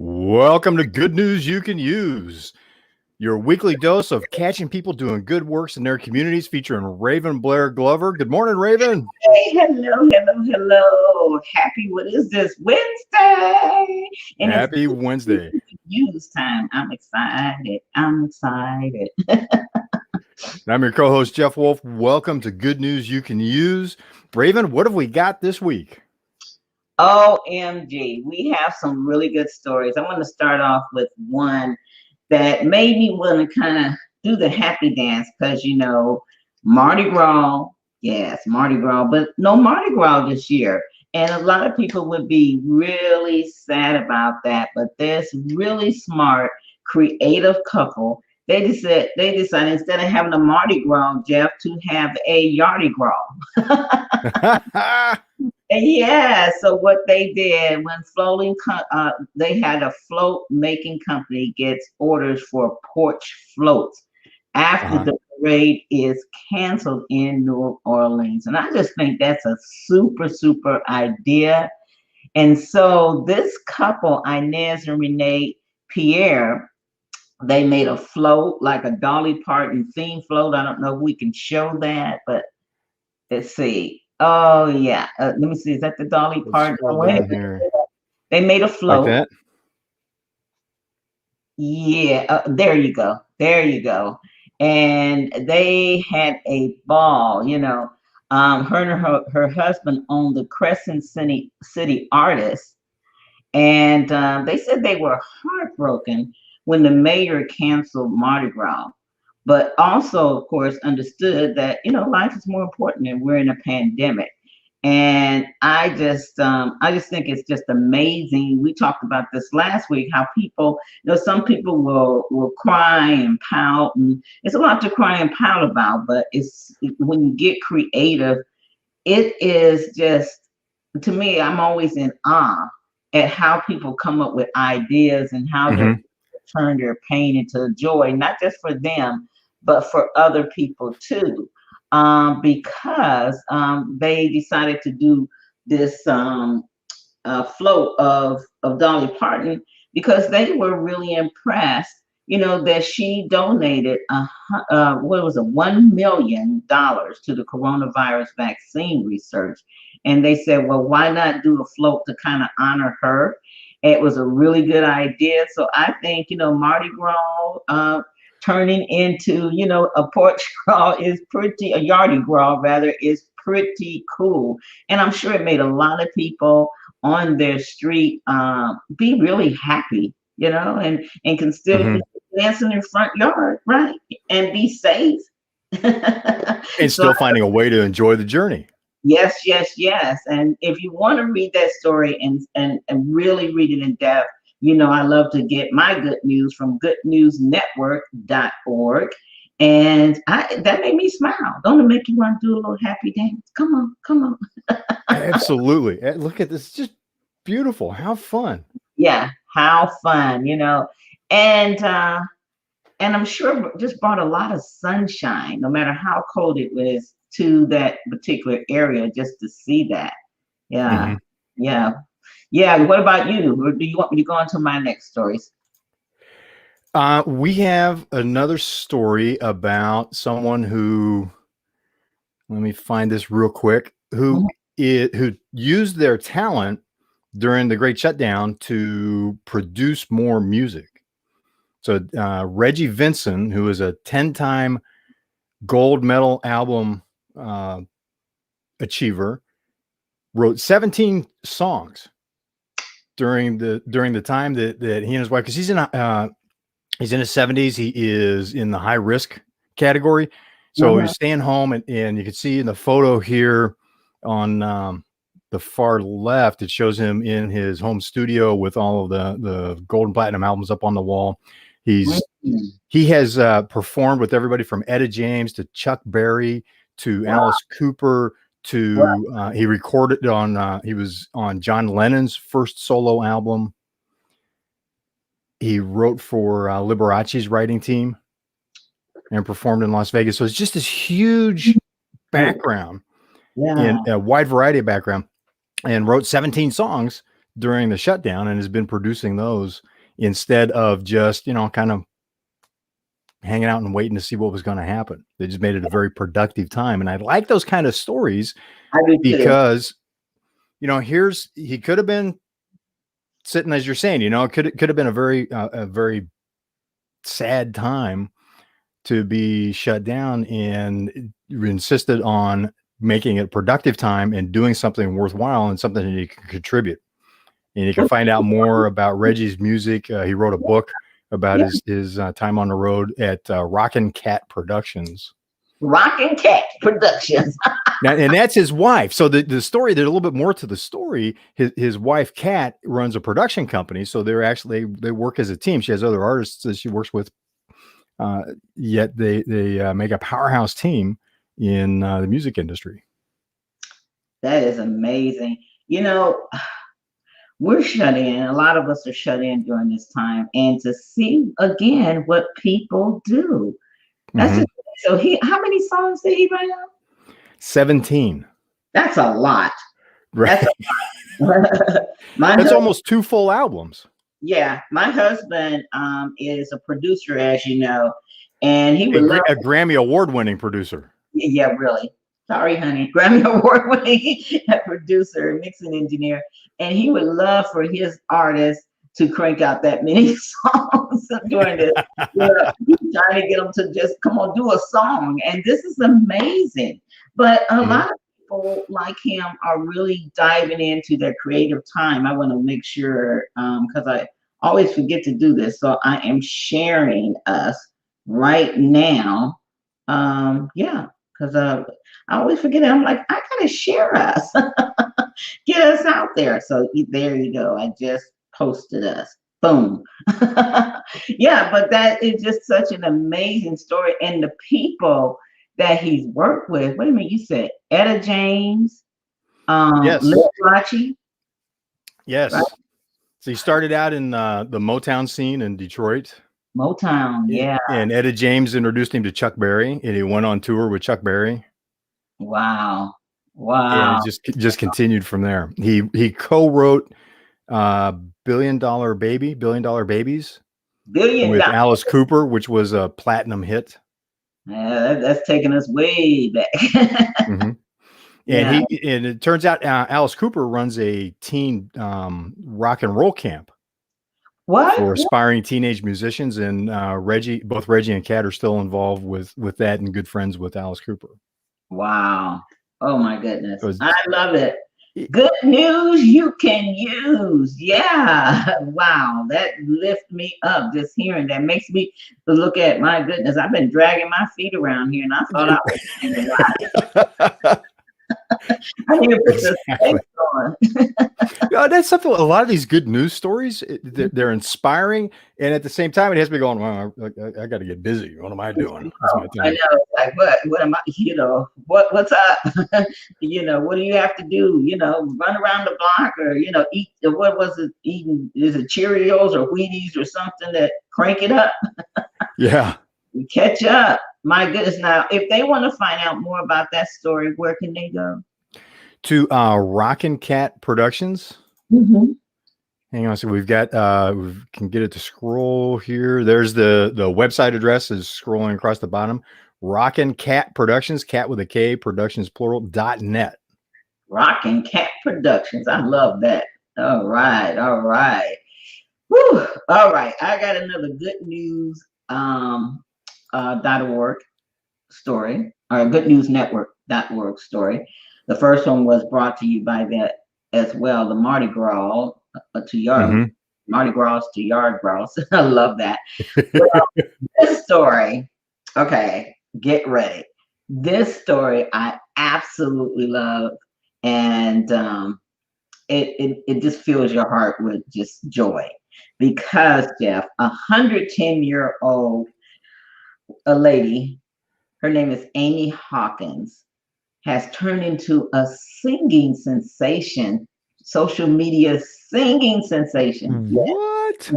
Welcome to Good News You Can Use, your weekly dose of catching people doing good works in their communities, featuring Raven Blair Glover. Good morning, Raven. Hey, hello. Happy, what is this? Wednesday. And it's Happy Wednesday. use time. I'm excited. And I'm your co-host, Jeff Wolf. Welcome to Good News You Can Use. Raven, what have we got this week? OMG. We have some really good stories. I want to start off with one that made me want to kind of do the happy dance because, Mardi Gras. Yes, Mardi Gras, but no Mardi Gras this year. And a lot of people would be really sad about that. But this really smart, creative couple, they decided instead of having a Mardi Gras, Jeff, to have a Yardi Gras. Yeah, so what they did when they had a float making company gets orders for porch floats after the parade is canceled in New Orleans. And I just think that's a super idea. And so this couple, Inez and Renee Pierre, they made a float, like a Dolly Parton theme float. I don't know if we can show that, but let's see. Oh yeah, let me see. Is that the Dolly Parton? They made a float. Like that? Yeah, there you go. And they had a ball. Her and her husband owned the Crescent City Artists, and they said they were heartbroken when the mayor canceled Mardi Gras, but also, of course, understood that life is more important and we're in a pandemic. And I just think it's just amazing. We talked about this last week, how people, some people will cry and pout, and it's a lot to cry and pout about, but it's when you get creative, it is just, to me, I'm always in awe at how people come up with ideas and how they turn their pain into joy, not just for them, but for other people too. Because they decided to do this float of Dolly Parton because they were really impressed, that she donated $1 million to the coronavirus vaccine research. And they said, well, why not do a float to kind of honor her? It was a really good idea. So I think, Mardi Gras turning into, a porch gras a Yardi Gras rather, is pretty cool. And I'm sure it made a lot of people on their street be really happy, and can still be dancing in front yard, right? And be safe. And still finding a way to enjoy the journey. Yes. And if you want to read that story and really read it in depth, I love to get my good news from goodnewsnetwork.org. And that made me smile. Don't it make you want to do a little happy dance? Come on. Absolutely. Look at this. It's just beautiful. How fun. Yeah, how fun, And I'm sure it just brought a lot of sunshine, no matter how cold it was, to that particular area, just to see that. Yeah. What about you? Or do you want me to go on to my next stories? We have another story about someone who, let me find this real quick, who used their talent during the Great Shutdown to produce more music. So Reggieinson, who is a 10-time gold medal album achiever, wrote 17 songs during the time that he and his wife, because he's in his 70s, he is in the high risk category, so he's staying home, and you can see in the photo here on the far left, it shows him in his home studio with all of the gold and platinum albums up on the wall. He has performed with everybody from Etta James to Chuck Berry to Alice Cooper to he recorded on he was on John Lennon's first solo album. He wrote for Liberace's writing team and performed in Las Vegas. So it's just this huge background, in a wide variety of background, and wrote 17 songs during the shutdown and has been producing those instead of just, kind of hanging out and waiting to see what was going to happen. They just made it a very productive time. And I like those kind of stories I do too. because, he could have been sitting, as you're saying, it could have been a very sad time to be shut down, and insisted on making it a productive time and doing something worthwhile and something that you can contribute. And you can find out more about Reggie's music. He wrote a book about his time on the road at Rockin' Cat Productions. Rockin' Cat Productions. Now, and that's his wife. So the story, there's a little bit more to the story. His wife, Kat, runs a production company. So they work as a team. She has other artists that she works with. Yet they make a powerhouse team in the music industry. That is amazing. We're shut in. A lot of us are shut in during this time, and to see again what people do. That's just, so. How many songs did he write out? 17. That's a lot. Right. That's almost 2 full albums. Yeah, my husband is a producer, as you know, and he would love a Grammy award-winning producer. Yeah, really. Sorry, honey. Grammy award-winning producer, mixing engineer, and he would love for his artists to crank out that many songs during this. Trying to get them to just come on, do a song, and this is amazing. But a lot of people like him are really diving into their creative time. I want to make sure, because I always forget to do this, so I am sharing us right now. Because I always forget it. I'm like, I gotta share us, get us out there. So there you go. I just posted us. Boom. Yeah, but that is just such an amazing story, and the people that he's worked with. Wait a minute, you said Etta James, yes, Liberace. Yes. Right? So he started out in the Motown scene in Detroit. Motown, yeah. And Etta James introduced him to Chuck Berry, and he went on tour with Chuck Berry. Wow. And it just continued from there. He co-wrote Billion Dollar Babies with Alice Cooper, which was a platinum hit. Yeah, that's taking us way back. And it turns out Alice Cooper runs a teen rock and roll camp. What? For aspiring teenage musicians, and both Reggie and Kat are still involved with that and good friends with Alice Cooper. Wow. Oh my goodness. I love it. Good news you can use. Yeah. Wow. That lifts me up just hearing that. Makes me look at, my goodness, I've been dragging my feet around here, and I thought I was saying a lot. I need to put this face on. That's something. A lot of these good news stories, they're inspiring, and at the same time, it has me going, well, I got to get busy. What am I doing? I know, like what am I? What's up? What do you have to do? Run around the block, or eat. What was it? Eating, is it Cheerios or Wheaties or something that crank it up? Yeah. Catch up. My goodness. Now, if they want to find out more about that story, where can they go? To Rockin' Cat Productions. Hang on, so we've got we can get it to scroll here. There's the website address is scrolling across the bottom. Rockin' Cat Productions, cat with a K, productions plural.net. Rockin' Cat Productions. I love that. All right. Whew. All right. I got another good news .org story, or Good News Network.org story. The first one was brought to you by that as well, the Mardi Gras to Yard, Mardi Gras to Yard Gras. I love that. Well, this story, okay, get ready. This story I absolutely love, and it just fills your heart with just joy, because Jeff, 110-year-old lady, her name is Amy Hawkins, has turned into a singing sensation, social media singing sensation. What?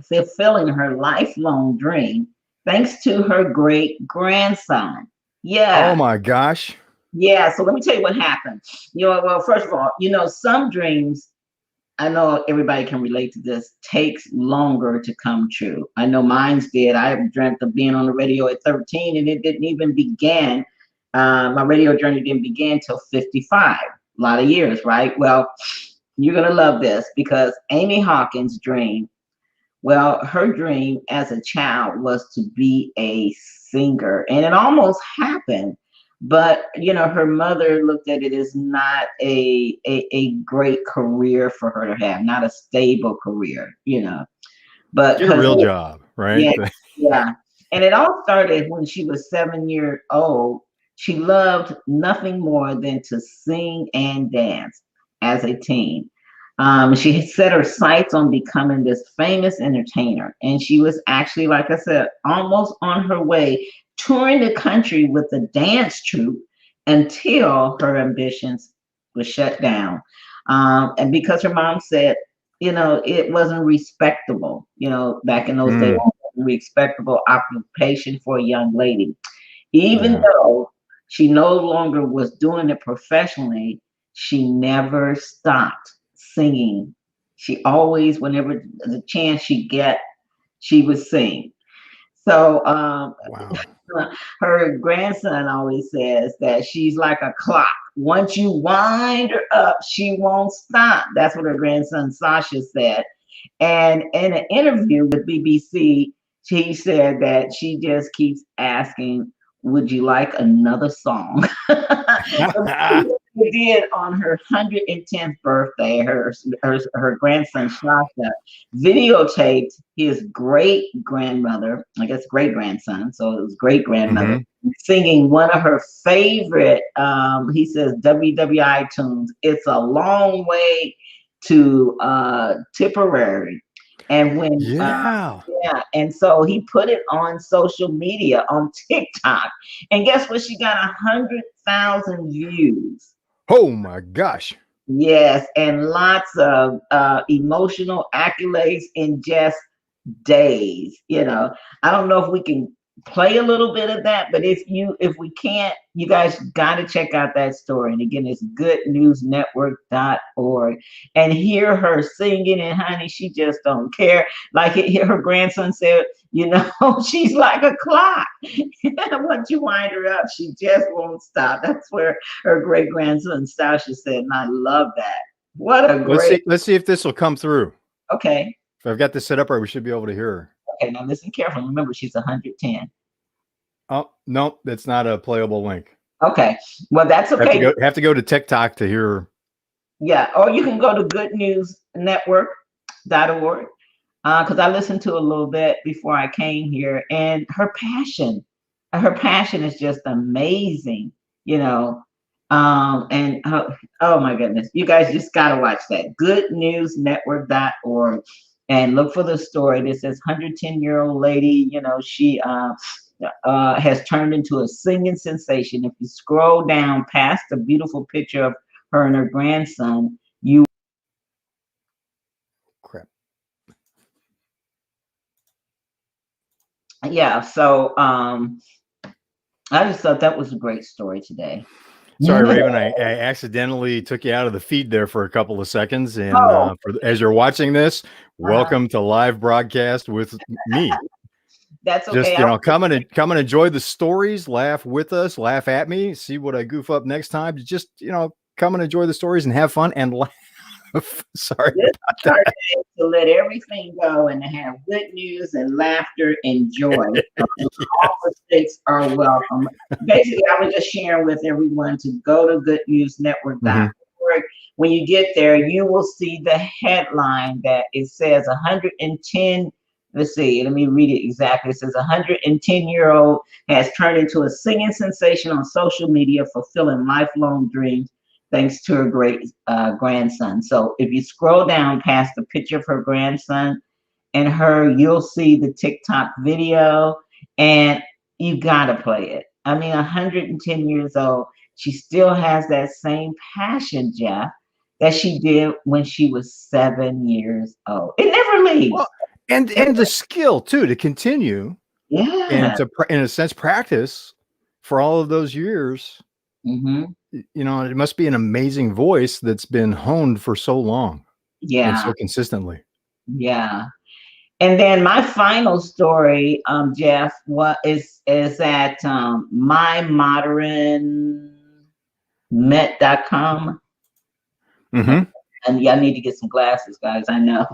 Fulfilling her lifelong dream, thanks to her great grandson. Yeah. Oh my gosh. Yeah. So let me tell you what happened. Well, first of all, some dreams, I know everybody can relate to this, takes longer to come true. I know mine's did. I dreamt of being on the radio at 13, and it didn't even begin. My radio journey didn't begin till 55. A lot of years, right? Well, you're going to love this because Amy Hawkins' dream, well, her dream as a child was to be a singer, and it almost happened. But her mother looked at it as not a great career for her to have, not a stable career. But Get a because real job, right? yeah, yeah. And it all started when she was 7 years old. She loved nothing more than to sing and dance as a teen. She had set her sights on becoming this famous entertainer. And she was actually, like I said, almost on her way touring the country with the dance troupe until her ambitions were shut down. And because her mom said, it wasn't respectable, back in those days, respectable occupation for a young lady. Even though she no longer was doing it professionally, she never stopped singing. She always, whenever the chance she get, she would sing. So Wow. her grandson always says that she's like a clock. Once you wind her up, she won't stop. That's what her grandson Sasha said. And in an interview with BBC, she said that she just keeps asking, would you like another song? She did on her 110th birthday. Her grandson Shasha videotaped his great grandmother, I guess great grandson, so it was great grandmother, singing one of her favorite, he says, WWI tunes. It's a long way to Tipperary. And when and so he put it on social media on TikTok, and guess what? She got 100,000 views. Oh my gosh! Yes, and lots of emotional accolades in just days. I don't know if we can play a little bit of that, but if we can't, you guys got to check out that story. And again, it's goodnewsnetwork.org, and hear her singing. And honey, she just don't care. Like her grandson said, she's like a clock. Once you wind her up, she just won't stop. That's where her great grandson Sasha said, and I love that. What a great. Let's see if this will come through. Okay. If I've got this set up right, we should be able to hear her. Okay, now listen carefully. Remember, she's 110. Oh, no, that's not a playable link. Okay. Well, that's okay. Have to go to TikTok to hear her. Yeah. Or you can go to goodnewsnetwork.org because I listened to a little bit before I came here, and her passion is just amazing, and oh my goodness, you guys just got to watch that. Goodnewsnetwork.org. And look for the story. This says 110-year-old lady, she has turned into a singing sensation. If you scroll down past the beautiful picture of her and her grandson, yeah. So I just thought that was a great story today. Sorry, Raven, I accidentally took you out of the feed there for a couple of seconds. And as you're watching this, welcome to live broadcast with me. That's okay. Just, come and enjoy the stories, laugh with us, laugh at me, see what I goof up next time. Just, come and enjoy the stories and have fun and laugh. Sorry about that. To let everything go and to have good news and laughter and joy. All mistakes are welcome. Basically, I was just sharing with everyone to go to goodnewsnetwork.org. When you get there, you will see the headline that it says 110. Let's see, let me read it exactly. It says 110-year-old has turned into a singing sensation on social media, fulfilling lifelong dreams thanks to her great grandson. So if you scroll down past the picture of her grandson and her, you'll see the TikTok video, and you gotta play it. I mean, 110 years old, she still has that same passion, Jeff, that she did when she was 7 years old. It never leaves. Well, and the skill too to continue, and to in a sense practice for all of those years. It must be an amazing voice that's been honed for so long. and Yeah. so consistently. Yeah. And then my final story, Jeff, what is at mymodernmet.com. Mm-hmm. And y'all need to get some glasses, guys. I know.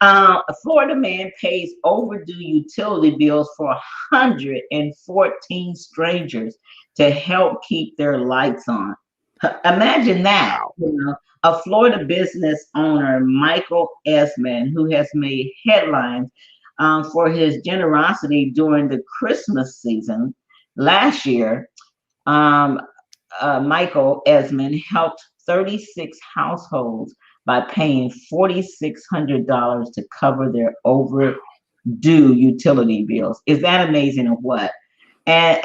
A Florida man pays overdue utility bills for 114 strangers to help keep their lights on. Imagine that. Wow. You know, a Florida business owner, Michael Esmond, who has made headlines for his generosity during the Christmas season last year. Um, Michael Esmond helped 36 households by paying $4,600 to cover their overdue utility bills. Is that amazing or what? And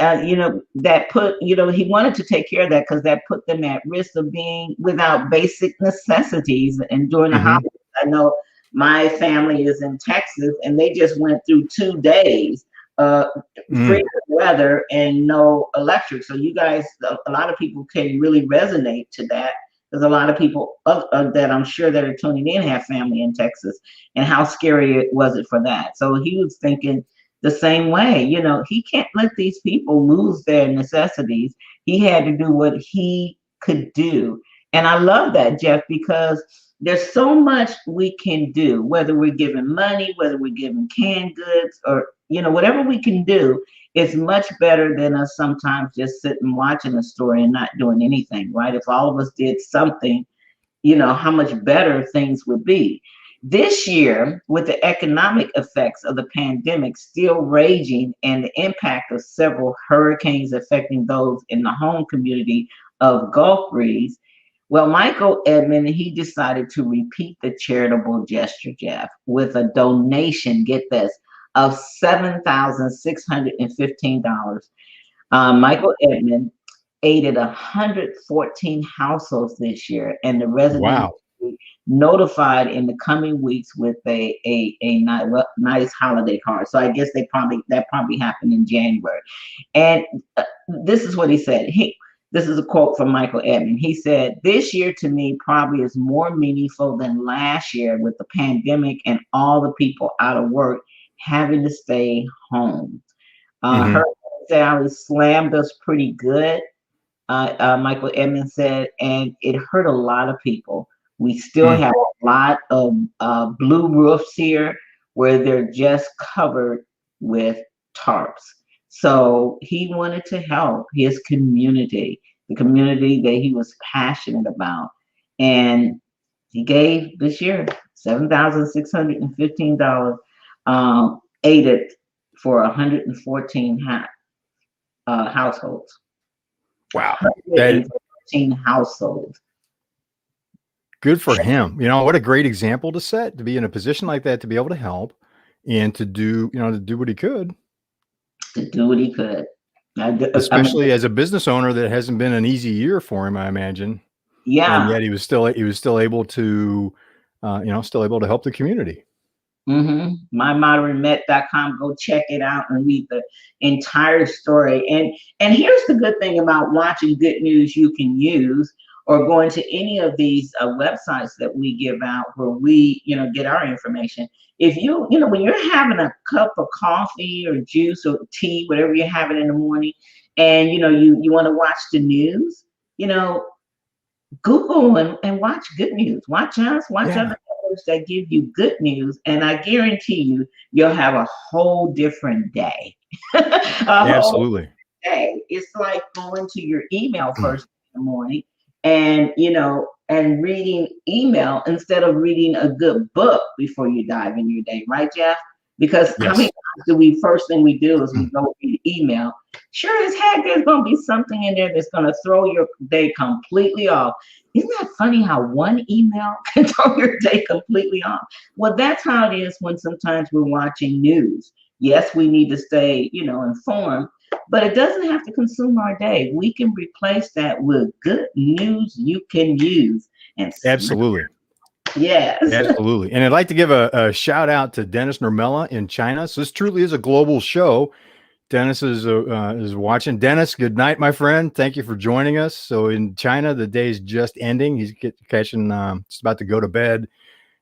that put, he wanted to take care of that because that put them at risk of being without basic necessities. And during the Mm-hmm. holidays, I know my family is in Texas, and they just went through 2 days uh free weather and no electric. So you guys, a lot of people can really resonate to that. There's a lot of people that I'm sure that are tuning in have family in Texas, and how scary was it for that. So he was thinking the same way. He can't let these people lose their necessities. He had to do what he could do. And I love that, Jeff, because there's so much we can do, whether we're giving money, whether we're giving canned goods, or whatever we can do is much better than us sometimes just sitting watching a story and not doing anything, right? If all of us did something, how much better things would be. This year, with the economic effects of the pandemic still raging and the impact of several hurricanes affecting those in the home community of Gulf Breeze, well, Michael Edmond, he decided to repeat the charitable gesture, Jeff, with a donation, get this, of $7,615. Michael Edmond aided 114 households this year, and the residents Wow. notified in the coming weeks with a nice holiday card. So I guess that probably happened in January. And this is what he said. This is a quote from Michael Edmond. He said, "This year to me probably is more meaningful than last year with the pandemic and all the people out of work having to stay home. Her salary slammed us pretty good," Michael Edmond said, "and it hurt a lot of people. We still have a lot of blue roofs here where they're just covered with tarps." So he wanted to help his community, the community that he was passionate about. And he gave this year $7,615, aided for 114 households. Wow. That 114 households. good for him. What a great example to set, to be in a position like that, to be able to help and to do what he could. To do what he could. Especially as a business owner, that hasn't been an easy year for him, I imagine. Yeah. And yet he was still able to, still able to help the community. mymodernmet.com. Go check it out and read the entire story. And here's the good thing about watching Good News You Can Use, or going to any of these websites that we give out where we, get our information. If when you're having a cup of coffee or juice or tea, whatever you're having in the morning, and you want to watch the news, Google and watch Good News. Watch us, watch other networks that give you good news, and I guarantee you'll have a whole different day. Absolutely. Day. It's like going to your email first in the morning, and and reading email instead of reading a good book before you dive in your day, right, Jeff? Because how many times do first thing we do is we go read email? Sure as heck, there's going to be something in there that's going to throw your day completely off. Isn't that funny how one email can throw your day completely off? Well, that's how it is when sometimes we're watching news. Yes, we need to stay, informed, but it doesn't have to consume our day. We can replace that with good news you can use. And Absolutely. Yes. Absolutely. And I'd like to give a shout out to Dennis Nurmela in China. So this truly is a global show. Dennis is watching. Dennis, good night, my friend. Thank you for joining us. So in China, the day is just ending. He's catching, just about to go to bed.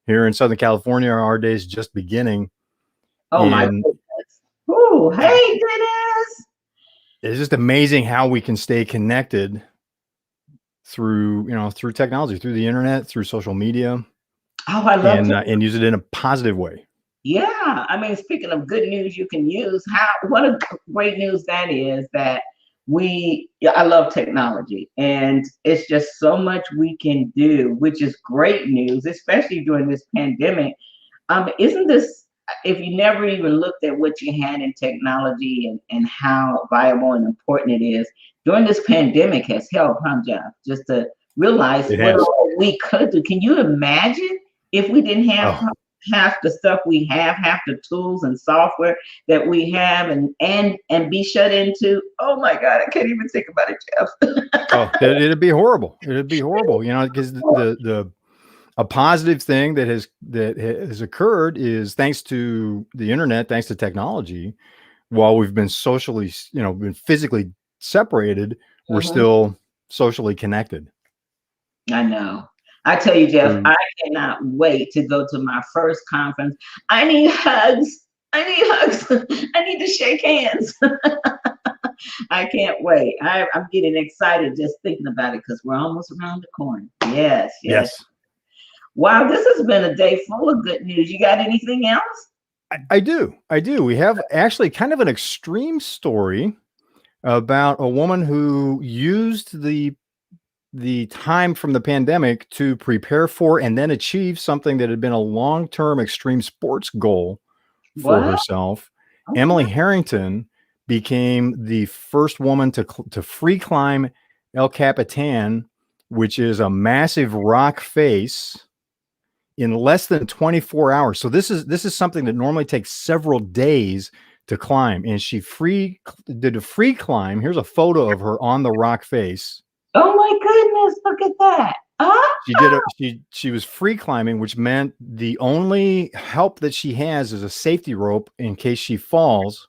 here in Southern California, our days just beginning. Oh my And goodness. Ooh, hey, Dennis. it's just amazing how we can stay connected through, through technology, through the internet, through social media, Oh, I love to. and use it in a positive way. Yeah, I mean, speaking of good news, you can use what a great news that is that yeah, I love technology and it's just so much we can do, which is great news, especially during this pandemic. Isn't this, if you never even looked at what you had in technology and how viable and important it is, during this pandemic has helped, huh, Jeff? Just to realize It what has. all we could do. Can you imagine if we didn't have Oh, half the stuff we have, half the tools and software that we have, and be shut into? Oh my God, I can't even think about it, Jeff. oh, it'd be horrible. It'd be horrible, because the a positive thing that has occurred is thanks to the internet, thanks to technology. While we've been socially, been physically separated, we're Mhm. still socially connected. I know. I tell you, Jeff, Through, I cannot wait to go to my first conference. I need hugs. I need hugs. I need to shake hands. I can't wait. I'm getting excited just thinking about it because we're almost around the corner. Yes, yes. yes, Wow, this has been a day full of good news. You got anything else? I do. I do. We have actually kind of an extreme story about a woman who used the time from the pandemic to prepare for and then achieve something that had been a long-term extreme sports goal for What? herself. Emily Okay. Harrington became the first woman to free climb El Capitan, which is a massive rock face, in less than 24 hours. So this is something that normally takes several days to climb, and she did a free climb. Here's a photo of her on the rock face. Oh my goodness, look at that. Ah, She was free climbing, which meant the only help that she has is a safety rope in case she falls.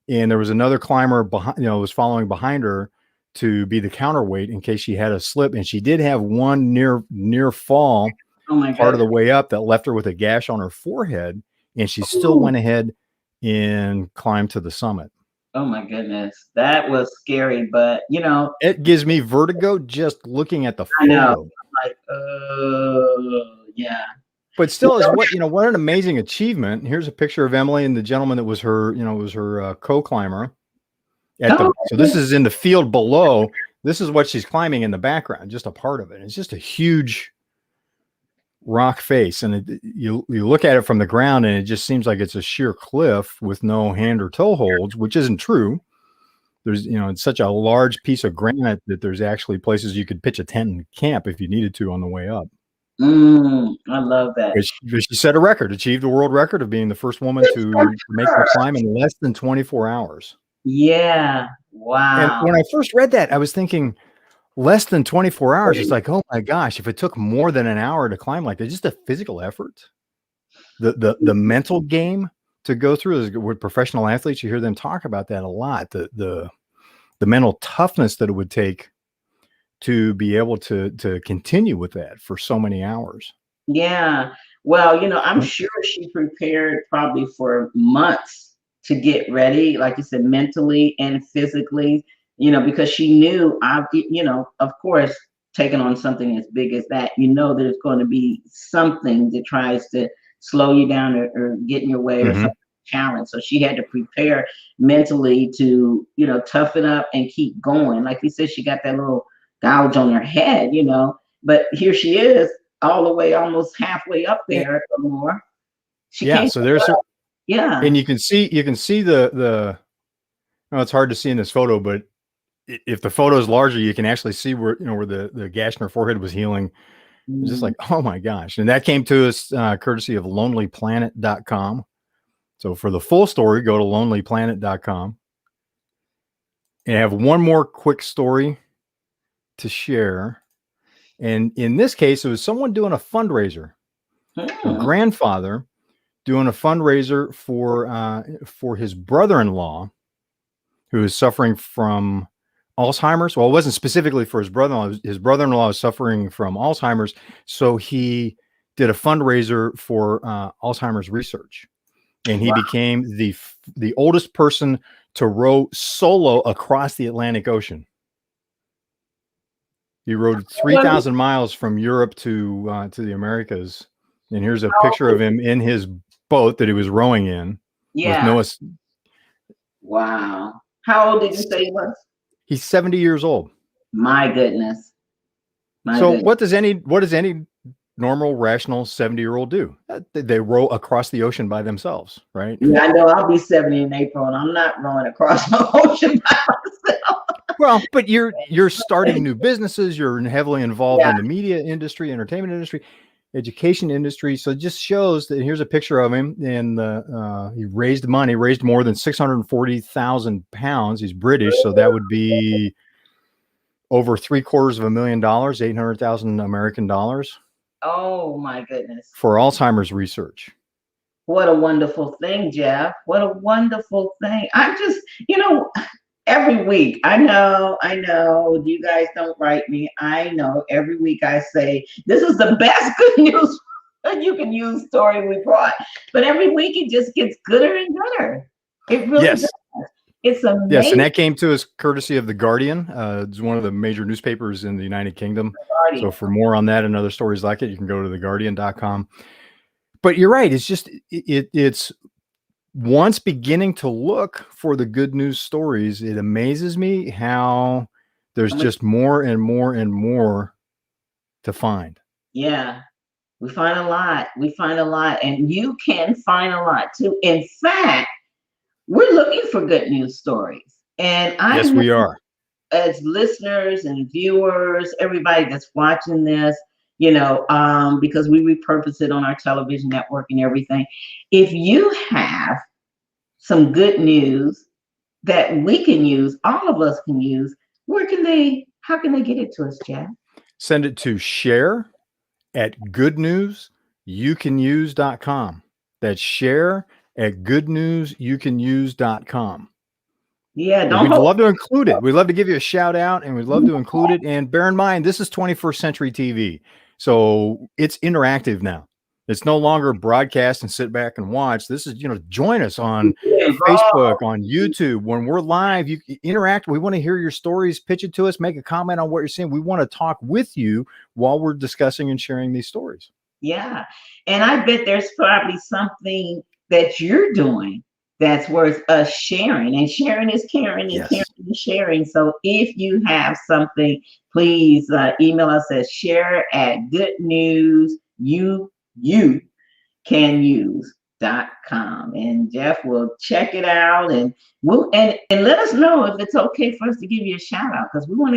And there was another climber behind, was following behind her to be the counterweight in case she had a slip. And she did have one near fall oh my part of the goodness. way up that left her with a gash on her forehead, and she still Ooh. went ahead and climbed to the summit. Oh my goodness. That was scary, but It gives me vertigo just looking at the I know. photo. I'm like, oh yeah. But still, is what an amazing achievement. Here's a picture of Emily and the gentleman that was her, co-climber at Oh, so this is in the field below. This is what she's climbing in the background, just a part of it. It's just a huge rock face, and you look at it from the ground and it just seems like it's a sheer cliff with no hand or toe holds, which isn't true. There's, it's such a large piece of granite that there's actually places you could pitch a tent and camp if you needed to on the way up. I love that. But she set a record, achieved a world record of being the first woman to make the climb in less than 24 hours. Yeah. And Wow. when I first read that, I was thinking, less than 24 hours. It's like, oh my gosh, if it took more than an hour to climb like that, just a physical effort, the mental game to go through is with professional athletes. You hear them talk about that a lot. The mental toughness that it would take to be able to continue with that for so many hours. Yeah. Well, I'm sure she prepared probably for months to get ready, like you said, mentally and physically, because she knew, of course, taking on something as big as that, there's going to be something that tries to slow you down or get in your way or Mm-hmm. something challenge. So she had to prepare mentally to, toughen up and keep going. Like you said, she got that little gouge on her head, but here she is all the way almost halfway up there or more. She Yeah. can't. So there's her, Yeah. and you can see the. Oh, it's hard to see in this photo, but if the photo is larger, you can actually see where the gash in her forehead was healing. It's just Mm. like, oh my gosh. And that came to us courtesy of lonelyplanet.com. So for the full story, go to lonelyplanet.com. And I have one more quick story to share. And in this case, it was someone doing a fundraiser, a Mm. grandfather doing a fundraiser for his brother-in-law who is suffering from Alzheimer's. Well, it wasn't specifically for his brother-in-law. His brother-in-law is suffering from Alzheimer's. So he did a fundraiser for Alzheimer's research, and he became the oldest person to row solo across the Atlantic Ocean. He rowed 3,000 miles from Europe to the Americas, and here's a picture of him in his boat that he was rowing in. Yeah. With Noah. Wow. How old did you say he was? He's 70 years old. My goodness. What does any normal, rational 70-year-old do? They row across the ocean by themselves, right? Yeah, I know. I'll be 70 in April, and I'm not rowing across the ocean by myself. Well, but you're starting new businesses. You're heavily involved in the media industry, entertainment industry, education industry. So it just shows that here's a picture of him, and he raised money, raised more than 640,000 pounds. He's British, so that would be over $750,000, 800,000 American dollars. Oh my goodness! For Alzheimer's research. What a wonderful thing, Jeff. What a wonderful thing. I'm just, every week, I know, you guys don't write me. I know every week I say, this is the best good news you can use story we brought. But every week it just gets gooder and gooder. It really does. It's amazing. Yes, and that came to us courtesy of The Guardian. It's one of the major newspapers in the United Kingdom. So for more on that and other stories like it, you can go to theguardian.com. But you're right. It's just, it's once beginning to look for the good news stories, it amazes me how there's just more and more and more to find. Yeah, we find a lot. And you can find a lot too. In fact, we're looking for good news stories. And yes, we are. As listeners and viewers, everybody that's watching this, because we repurpose it on our television network and everything. If you have some good news that we can use, all of us can use, how can they get it to us, Jeff? Send it to share@goodnewsyoucanuse.com. That's share@goodnewsyoucanuse.com. Yeah, we'd love to include it. We'd love to give you a shout out, and we'd love to include it. And bear in mind, this is 21st century TV. So it's interactive now. It's no longer broadcast and sit back and watch. This is, join us on Facebook, on YouTube. When we're live, you interact. We want to hear your stories, pitch it to us, make a comment on what you're seeing. We want to talk with you while we're discussing and sharing these stories. Yeah. And I bet there's probably something that you're doing that's worth us sharing. And sharing is caring, and caring is sharing. So if you have something, please email us at share@goodnewsyoucanuse.com. And Jeff will check it out, and and let us know if it's okay for us to give you a shout out, because we want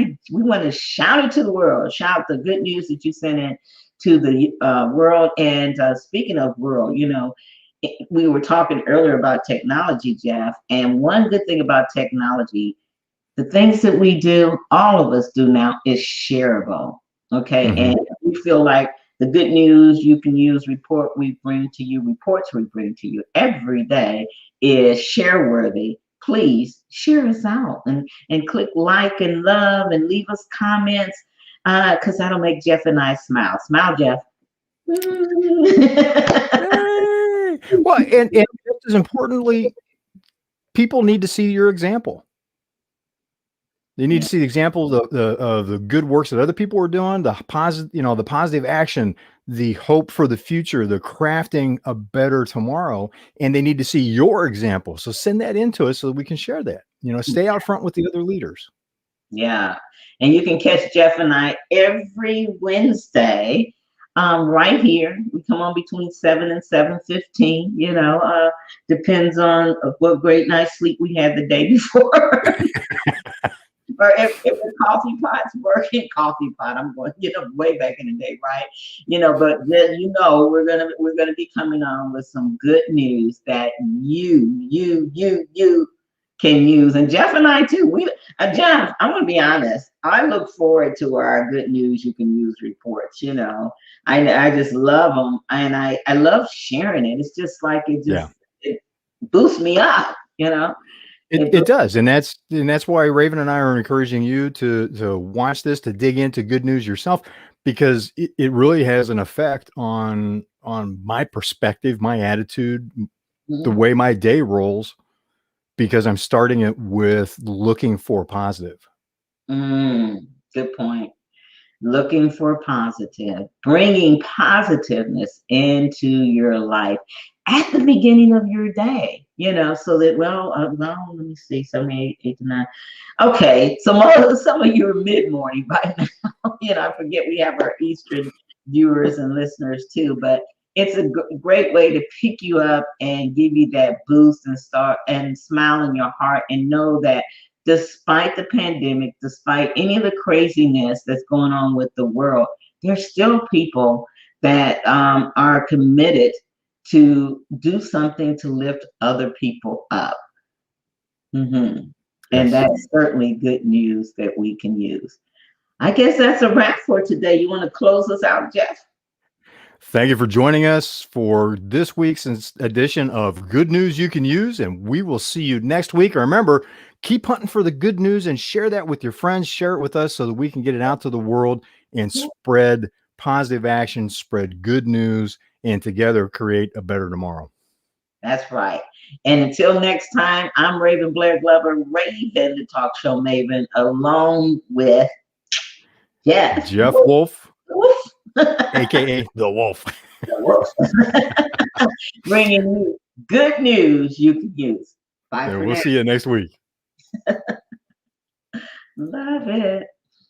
to shout it to the world, shout the good news that you sent in to the world. And speaking of world, we were talking earlier about technology, Jeff, and one good thing about technology, the things that we do, all of us do now, is shareable. Okay. Mm-hmm. And we feel like the good news you can use reports we bring to you every day is share worthy. Please share us out and click like and love and leave us comments, because that'll make Jeff and I smile. Smile, Jeff. Well, and just as importantly, people need to see your example. They need to see the example of the good works that other people are doing, the positive action, the hope for the future, the crafting a better tomorrow, and they need to see your example. So send that into us so that we can share that. Stay out front with the other leaders. Yeah, and you can catch Jeff and I every Wednesday. Right here, we come on between 7 and 7:15. Depends on what great night's sleep we had the day before, or if the coffee pot's working. I'm going, way back in the day, right? But then we're gonna be coming on with some good news that you can use, and Jeff and I too. Jeff, I'm gonna be honest. I look forward to our good news you can use reports. I just love them, and I love sharing it. It's just like it boosts me up. It does, and that's why Raven and I are encouraging you to watch this, to dig into good news yourself. because it really has an effect on my perspective, my attitude, the way my day rolls, because I'm starting it with looking for positive. Good point. Looking for positive, bringing positiveness into your life at the beginning of your day, so that, let me see, 7, 8, 8 to 9. Okay, some of you are mid-morning by now. I forget we have our Eastern viewers and listeners too, but it's a great way to pick you up and give you that boost and start and smile in your heart and know that despite the pandemic, despite any of the craziness that's going on with the world, there's still people that are committed to do something to lift other people up. And that's certainly good news that we can use. I guess that's a wrap for today. You want to close us out, Jeff? Thank you for joining us for this week's edition of Good News You Can Use, and we will see you next week. Remember, keep hunting for the good news and share that with your friends. Share it with us so that we can get it out to the world and spread positive action, spread good news, and together create a better tomorrow. That's right. And until next time, I'm Raven Blair Glover, Raven, the talk show maven, along with Jeff Wolf. AKA the Wolf. Bringing you good news you can use. Bye. And we'll see you next week. Love it.